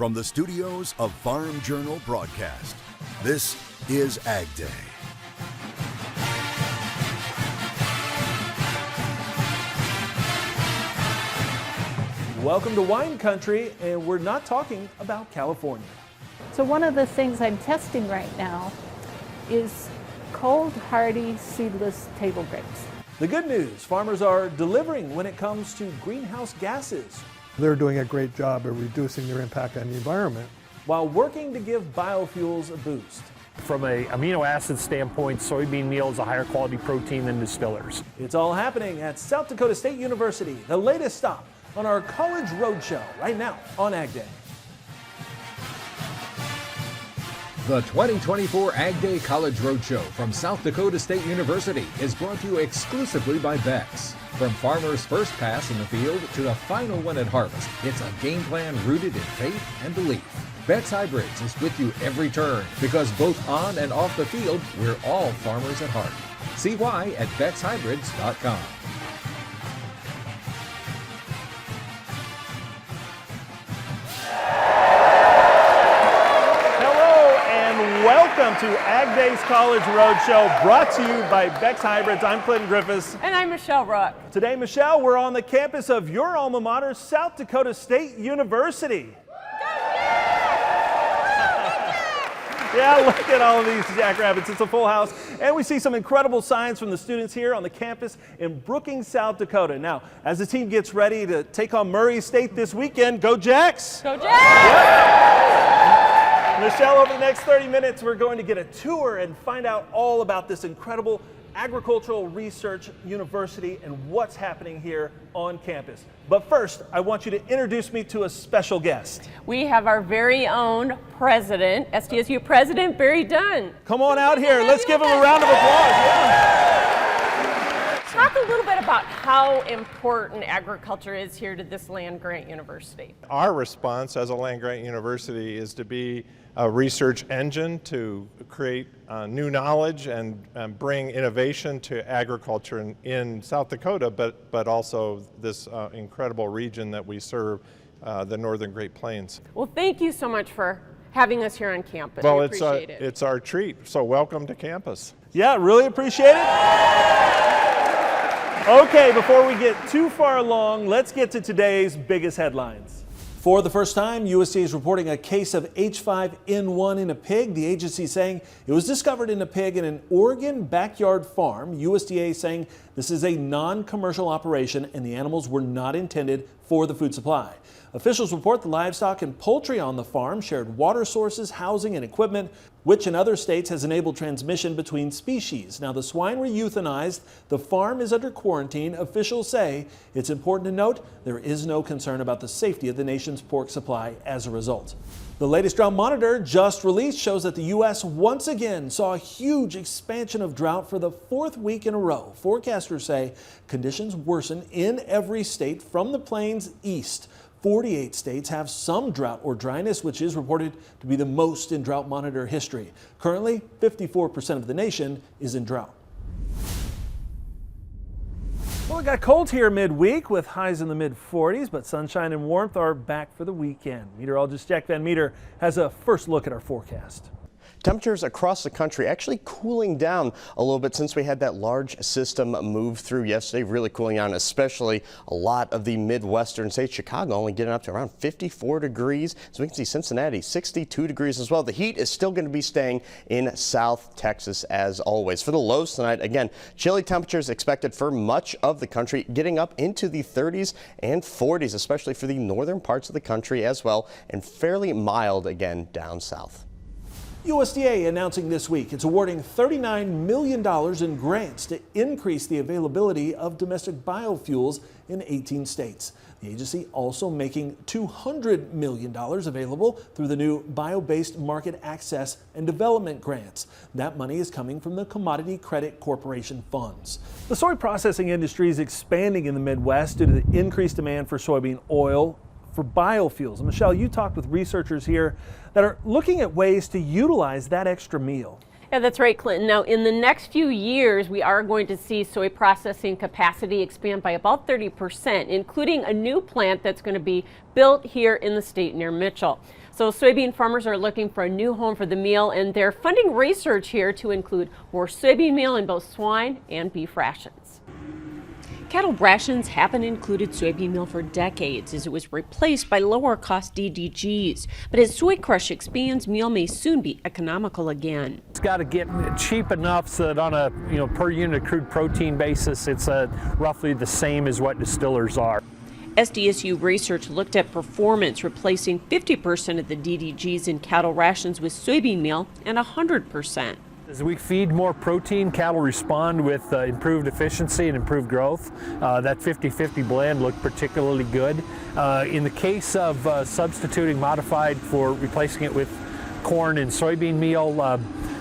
From the studios of Farm Journal Broadcast, this is AgDay. Welcome to Wine Country, and we're not talking about California. So one of the things I'm testing right now is cold, hardy, seedless table grapes. The good news, farmers are delivering when it comes to greenhouse gases, They're doing a great job of reducing their impact on the environment. while working to give biofuels a boost. From an amino acid standpoint, soybean meal is a higher quality protein than distillers. It's all happening at South Dakota State University, the latest stop on our College Roadshow, right now on AgDay. The 2024 AgDay College Roadshow from South Dakota State University is brought to you exclusively by Beck's. From farmers' first pass in the field to the final one at harvest, it's a game plan rooted in faith and belief. Beck's Hybrids is with you every turn because both on and off the field, we're all farmers at heart. See why at beckshybrids.com. Welcome to AgDay's College Roadshow, brought to you by Beck's Hybrids. I'm Clinton Griffiths. And I'm Michelle Rook. Today, Michelle, we're on the campus of your alma mater, South Dakota State University. Yeah, look at all of these jackrabbits. It's a full house. And we see some incredible signs from the students here on the campus in Brookings, South Dakota. Now, as the team gets ready to take on Murray State this weekend, go Jacks! Go Jacks! Michelle, over the next 30 minutes, we're going to get a tour and find out all about this incredible agricultural research university and what's happening here on campus. But first, I want you to introduce me to a special guest. We have our very own president, SDSU President Barry Dunn. Come on out here. Let's give him a round of applause. Yeah. Talk a little bit about how important agriculture is here to this land-grant university. Our response as a land-grant university is to be a research engine to create new knowledge and bring innovation to agriculture in South Dakota, but also this incredible region that we serve, the Northern Great Plains. Well, thank you so much for having us here on campus. Well, we appreciate it. It's our treat, so welcome to campus. Yeah, really appreciate it. Okay, before we get too far along, let's get to today's biggest headlines. For the first time, USDA is reporting a case of H5N1 in a pig. The agency saying it was discovered in a pig in an Oregon backyard farm. USDA saying this is a non-commercial operation and the animals were not intended for the food supply. Officials report the livestock and poultry on the farm shared water sources, housing, and equipment, which in other states has enabled transmission between species. Now, the swine were euthanized. The farm is under quarantine. Officials say it's important to note there is no concern about the safety of the nation's pork supply as a result. The latest drought monitor just released shows that the U.S. once again saw a huge expansion of drought for the fourth week in a row. Forecasters say conditions worsen in every state from the plains east. 48 states have some drought or dryness, which is reported to be the most in drought monitor history. Currently, 54% of the nation is in drought. Well, it got cold here midweek with highs in the mid-40s, but sunshine and warmth are back for the weekend. Meteorologist Jack Van Meter has a first look at our forecast. Temperatures across the country actually cooling down a little bit since we had that large system move through yesterday, really cooling down, especially a lot of the Midwestern states. Chicago only getting up to around 54 degrees. So we can see Cincinnati 62 degrees as well. The heat is still going to be staying in South Texas as always. For the lows tonight, again, chilly temperatures expected for much of the country, getting up into the 30s and 40s, especially for the northern parts of the country as well, and fairly mild again down south. USDA announcing this week it's awarding $39 million in grants to increase the availability of domestic biofuels in 18 states. The agency also making $200 million available through the new Bio-Based Market Access and Development Grants. That money is coming from the Commodity Credit Corporation funds. The soy processing industry is expanding in the Midwest due to the increased demand for soybean oil for biofuels. And Michelle, you talked with researchers here that are looking at ways to utilize that extra meal. Yeah, that's right, Clinton. Now, in the next few years, we are going to see soy processing capacity expand by about 30%, including a new plant that's going to be built here in the state near Mitchell. So soybean farmers are looking for a new home for the meal, and they're funding research here to include more soybean meal in both swine and beef rations. Cattle rations haven't included soybean meal for decades as it was replaced by lower cost DDGs. But as soy crush expands, meal may soon be economical again. It's got to get cheap enough so that on a per unit crude protein basis, it's roughly the same as what distillers are. SDSU research looked at performance, replacing 50% of the DDGs in cattle rations with soybean meal and 100%. As we feed more protein, cattle respond with improved efficiency and improved growth. That 50-50 blend looked particularly good. In the case of substituting modified for replacing it with corn and soybean meal,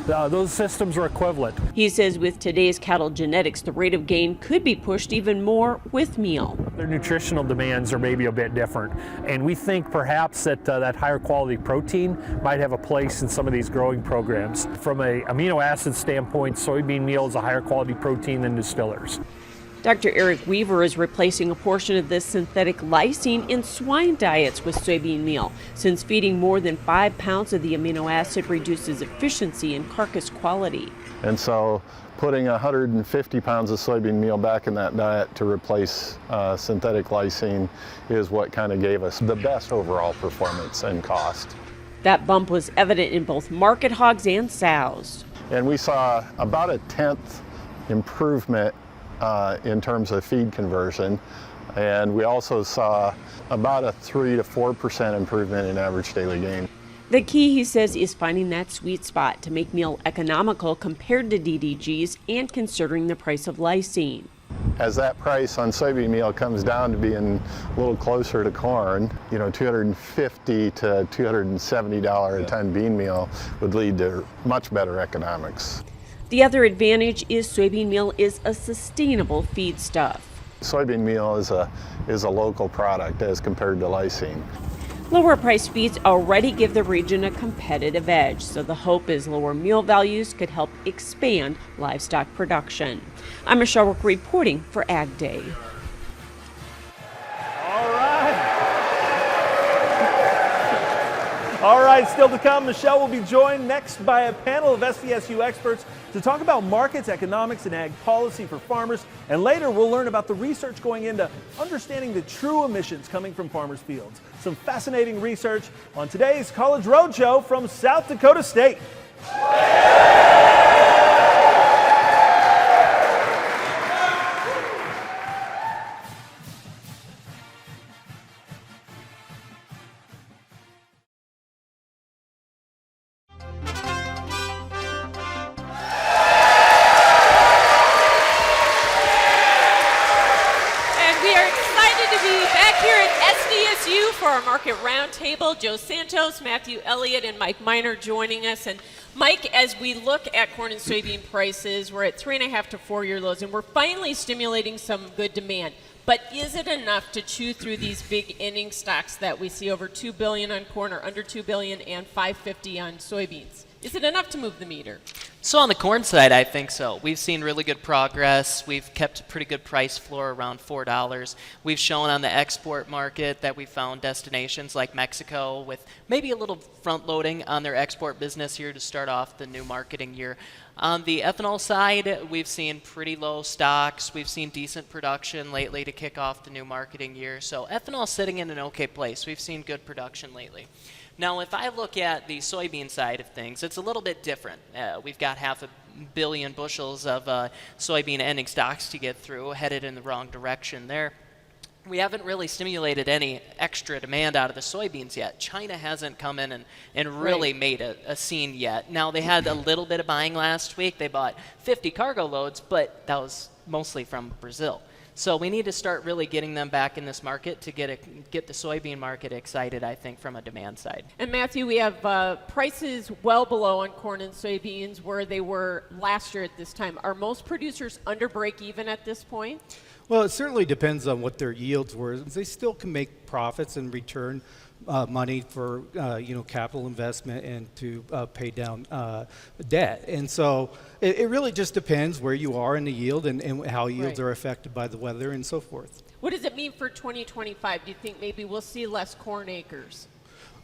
those systems are equivalent. He says with today's cattle genetics, the rate of gain could be pushed even more with meal. Their nutritional demands are maybe a bit different, and we think perhaps that that higher quality protein might have a place in some of these growing programs. From an amino acid standpoint, soybean meal is a higher quality protein than distillers. Dr. Eric Weaver is replacing a portion of this synthetic lysine in swine diets with soybean meal, since feeding more than 5 pounds of the amino acid reduces efficiency and carcass quality. And so putting 150 pounds of soybean meal back in that diet to replace synthetic lysine is what kind of gave us the best overall performance and cost. That bump was evident in both market hogs and sows. And we saw about a 1/10 improvement in terms of feed conversion, and we also saw about a 3 to 4% improvement in average daily gain. The key, he says, is finding that sweet spot to make meal economical compared to DDGs and considering the price of lysine. As that price on soybean meal comes down to being a little closer to corn, $250 to $270 a ton bean meal would lead to much better economics. The other advantage is soybean meal is a sustainable feedstuff. Soybean meal is a local product as compared to lysine. Lower priced feeds already give the region a competitive edge, so the hope is lower meal values could help expand livestock production. I'm Michelle Rook reporting for AgDay. All right, still to come, Michelle will be joined next by a panel of SDSU experts to talk about markets, economics, and ag policy for farmers. And later, we'll learn about the research going into understanding the true emissions coming from farmers' fields. Some fascinating research on today's College Roadshow from South Dakota State. For our market roundtable, Joe Santos, Matthew Elliott, and Mike Miner joining us. And Mike, as we look at corn and soybean prices, we're at 3.5 to 4-year lows, and we're finally stimulating some good demand. But is it enough to chew through these big ending stocks that we see over $2 billion on corn, or under $2 billion, and $550 on soybeans? Is it enough to move the meter? So on the corn side, I think so. We've seen really good progress. We've kept a pretty good price floor around $4. We've shown on the export market that we found destinations like Mexico with maybe a little front loading on their export business here to start off the new marketing year. On the ethanol side, we've seen pretty low stocks. We've seen decent production lately to kick off the new marketing year. So ethanol is sitting in an okay place. We've seen good production lately. Now, if I look at the soybean side of things, it's a little bit different. We've got 500 million bushels of soybean ending stocks to get through, headed in the wrong direction there. We haven't really stimulated any extra demand out of the soybeans yet. China hasn't come in and really made a scene yet. Now, they had a little bit of buying last week. They bought 50 cargo loads, but that was mostly from Brazil. So we need to start really getting them back in this market to get the soybean market excited, I think, from a demand side. And Matthew, we have prices well below on corn and soybeans where they were last year at this time. Are most producers under break even at this point? Well, it certainly depends on what their yields were. They still can make profits and return money for capital investment and to pay down debt. And so it really just depends where you are in the yield and how yields are affected by the weather and so forth. What does it mean for 2025? Do you think maybe we'll see less corn acres?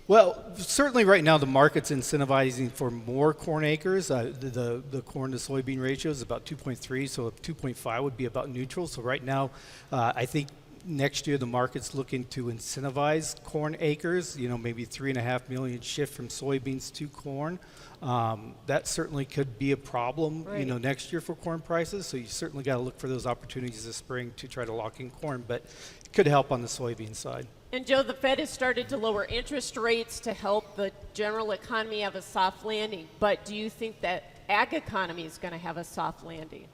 Well, certainly right now the market's incentivizing for more corn acres. The corn to soybean ratio is about 2.3, so 2.5 would be about neutral. So right now, I think next year the market's looking to incentivize corn acres, maybe 3.5 million shift from soybeans to corn. That certainly could be a problem, next year for corn prices. So you certainly got to look for those opportunities this spring to try to lock in corn, but it could help on the soybean side. And Joe, the Fed has started to lower interest rates to help the general economy have a soft landing. But do you think that ag economy is going to have a soft landing?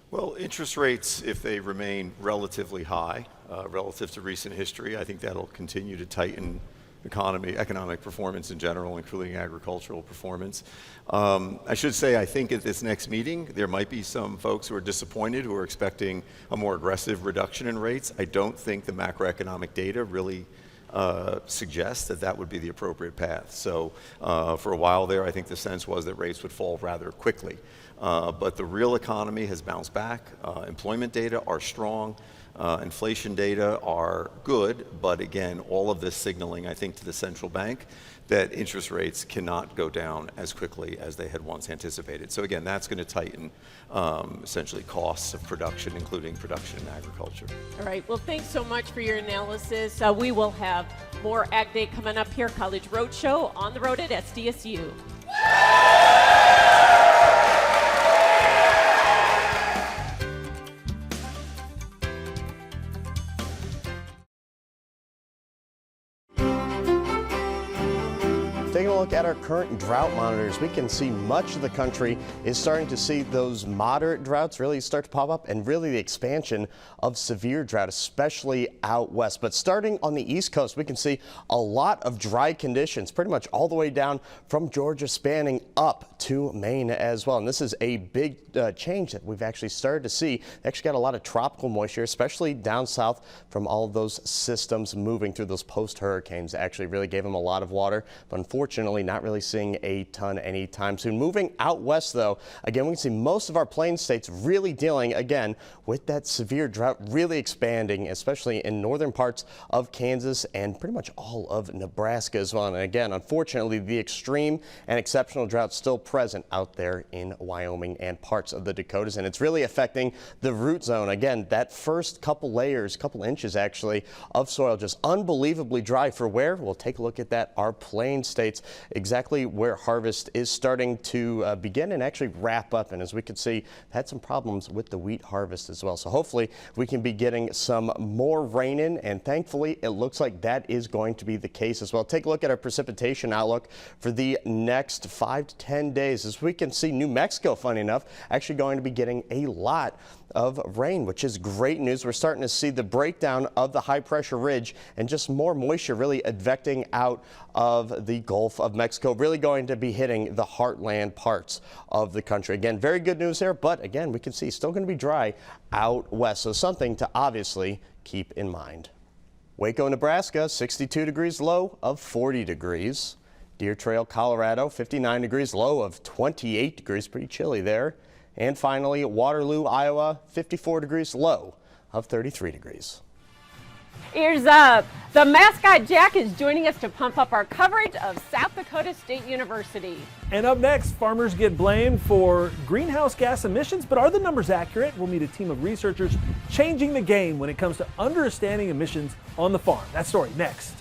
Well, interest rates, if they remain relatively high relative to recent history, I think that'll continue to tighten economic performance in general, including agricultural performance. I should say, I think at this next meeting, there might be some folks who are disappointed, who are expecting a more aggressive reduction in rates. I don't think the macroeconomic data really suggests that that would be the appropriate path. So for a while there, I think the sense was that rates would fall rather quickly. But the real economy has bounced back. Employment data are strong. Inflation data are good, but again, all of this signaling, I think, to the central bank that interest rates cannot go down as quickly as they had once anticipated. So again, that's going to tighten essentially costs of production, including production in agriculture. All right, well, thanks so much for your analysis. We will have more Ag Day coming up here, College Roadshow on the road at SDSU. Taking a look at our current drought monitors, we can see much of the country is starting to see those moderate droughts really start to pop up, and really the expansion of severe drought, especially out west. But starting on the East Coast, we can see a lot of dry conditions, pretty much all the way down from Georgia, spanning up to Maine as well. And this is a big change that we've actually started to see. They actually got a lot of tropical moisture, especially down south from all of those systems moving through those post-hurricanes. Actually really gave them a lot of water, but unfortunately not really seeing a ton anytime soon. Moving out west, though, again, we can see most of our plains states really dealing, again, with that severe drought really expanding, especially in northern parts of Kansas and pretty much all of Nebraska as well. And again, unfortunately, the extreme and exceptional drought still present out there in Wyoming and parts of the Dakotas, and it's really affecting the root zone. Again, that first couple inches actually, of soil just unbelievably dry for where? We'll take a look at that. Our plain states, exactly where harvest is starting to begin and actually wrap up. And as we can see, had some problems with the wheat harvest as well. So hopefully we can be getting some more rain in, and thankfully it looks like that is going to be the case as well. Take a look at our precipitation outlook for the next 5 to 10 days. As we can see, New Mexico, funny enough, actually going to be getting a lot of rain, which is great news. We're starting to see the breakdown of the high pressure ridge and just more moisture really advecting out of the Gulf of Mexico, really going to be hitting the heartland parts of the country. Again, very good news there, but again, we can see still going to be dry out west, so something to obviously keep in mind. Waco, Nebraska, 62 degrees, low of 40 degrees. Deer Trail, Colorado, 59 degrees, low of 28 degrees, pretty chilly there. And finally, Waterloo, Iowa, 54 degrees, low of 33 degrees. Ears up! The mascot Jack is joining us to pump up our coverage of South Dakota State University. And up next, farmers get blamed for greenhouse gas emissions, but are the numbers accurate? We'll meet a team of researchers changing the game when it comes to understanding emissions on the farm. That story next.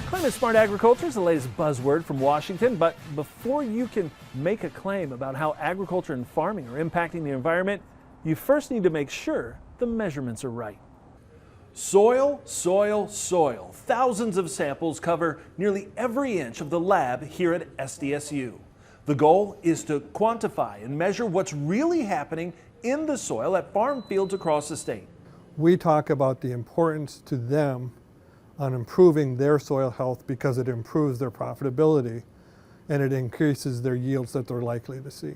Climate smart agriculture is the latest buzzword from Washington, but before you can make a claim about how agriculture and farming are impacting the environment, you first need to make sure the measurements are right. Soil, soil, soil. Thousands of samples cover nearly every inch of the lab here at SDSU. The goal is to quantify and measure what's really happening in the soil at farm fields across the state. We talk about the importance to them on improving their soil health because it improves their profitability and it increases their yields that they're likely to see.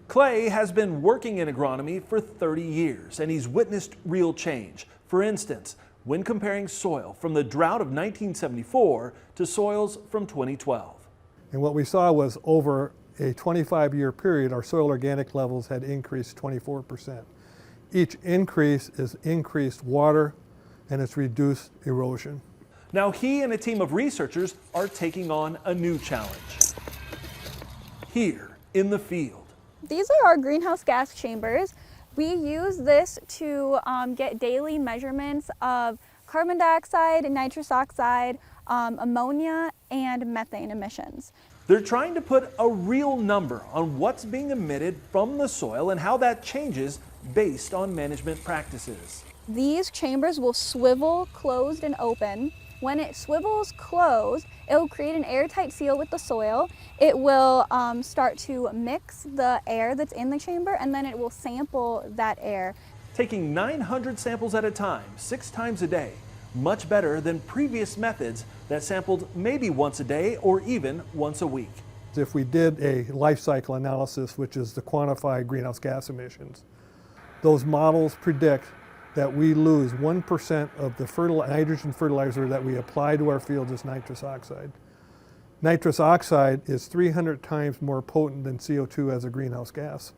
Clay has been working in agronomy for 30 years and he's witnessed real change. For instance, when comparing soil from the drought of 1974 to soils from 2012. And what we saw was over a 25-year period, our soil organic levels had increased 24%. Each increase is increased water and it's reduced erosion. Now he and a team of researchers are taking on a new challenge here in the field. These are our greenhouse gas chambers. We use this to get daily measurements of carbon dioxide, nitrous oxide, ammonia, and methane emissions. They're trying to put a real number on what's being emitted from the soil and how that changes based on management practices. These chambers will swivel closed and open. When it swivels closed, it will create an airtight seal with the soil. It will start to mix the air that's in the chamber, and then it will sample that air. Taking 900 samples at a time, 6 times a day, much better than previous methods that sampled maybe once a day or even once a week. If we did a life cycle analysis, which is to quantify greenhouse gas emissions, those models predict that we lose 1% of the nitrogen fertilizer that we apply to our fields as nitrous oxide. Nitrous oxide is 300 times more potent than CO2 as a greenhouse gas.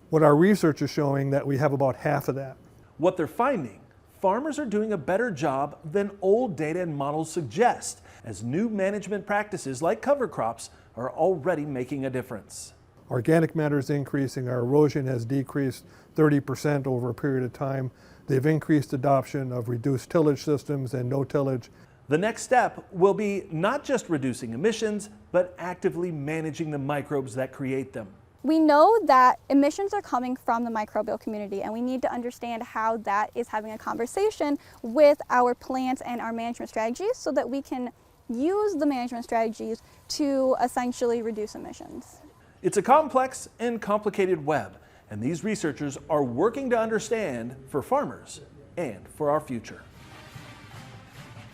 What our research is showing that we have about half of that. What they're finding, farmers are doing a better job than old data and models suggest, as new management practices like cover crops are already making a difference. Organic matter is increasing, our erosion has decreased 30% over a period of time. They've increased adoption of reduced tillage systems and no tillage. The next step will be not just reducing emissions, but actively managing the microbes that create them. We know that emissions are coming from the microbial community, and we need to understand how that is having a conversation with our plants and our management strategies so that we can use the management strategies to essentially reduce emissions. It's a complex and complicated web, and these researchers are working to understand for farmers and for our future.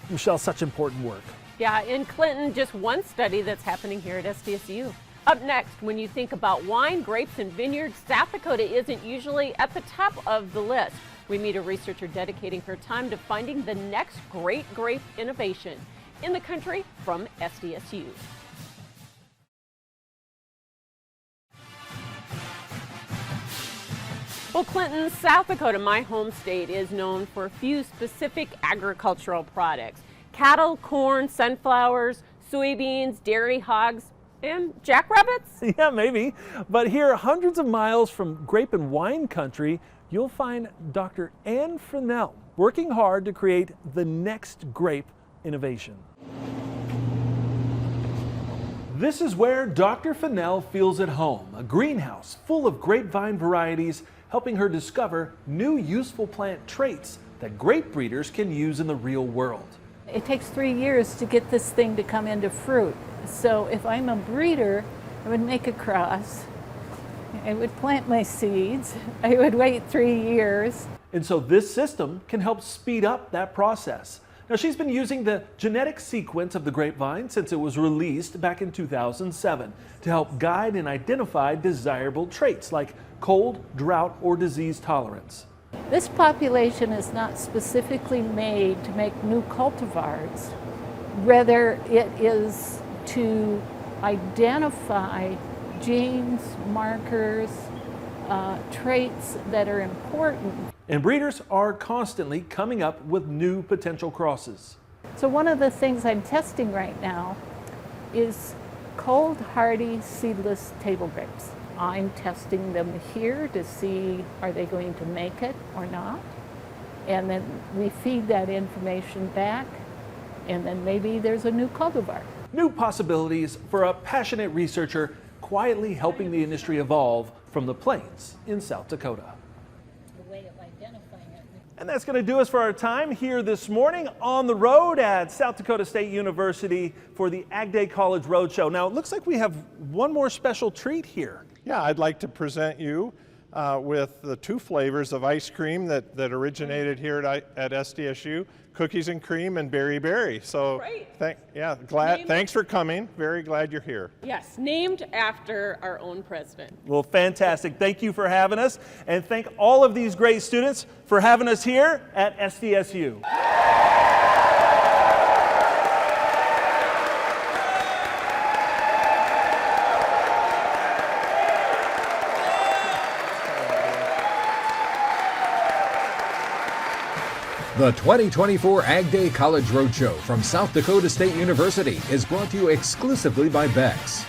Michelle, such important work. Yeah, in Clinton, just one study that's happening here at SDSU. Up next, when you think about wine, grapes, and vineyards, South Dakota isn't usually at the top of the list. We meet a researcher dedicating her time to finding the next great grape innovation in the country from SDSU. Well, Clinton, South Dakota, my home state, is known for a few specific agricultural products: cattle, corn, sunflowers, soybeans, dairy hogs, and jackrabbits? Yeah, maybe. But here, hundreds of miles from grape and wine country, you'll find Dr. Ann Fennell working hard to create the next grape innovation. This is where Dr. Fennell feels at home, a greenhouse full of grapevine varieties, helping her discover new useful plant traits that grape breeders can use in the real world. It takes 3 years to get this thing to come into fruit. So if I'm a breeder, I would make a cross, I would plant my seeds, I would wait 3 years. And so this system can help speed up that process. Now, she's been using the genetic sequence of the grapevine since it was released back in 2007 to help guide and identify desirable traits like cold, drought, or disease tolerance. This population is not specifically made to make new cultivars. Rather, it is to identify genes, markers, traits that are important. And breeders are constantly coming up with new potential crosses. So one of the things I'm testing right now is cold, hardy, seedless table grapes. I'm testing them here to see are they going to make it or not. And then we feed that information back, and then maybe there's a new cultivar. New possibilities for a passionate researcher quietly helping the industry evolve from the plains in South Dakota. And that's going to do us for our time here this morning on the road at South Dakota State University for the AgDay College Roadshow. Now, it looks like we have one more special treat here. Yeah, I'd like to present you with the 2 flavors of ice cream that originated here at SDSU, cookies and cream and berry. So, thanks for coming. Very glad you're here. Yes, named after our own president. Well, fantastic. Thank you for having us, and thank all of these great students for having us here at SDSU. The 2024 AgDay College Roadshow from South Dakota State University is brought to you exclusively by Beck's.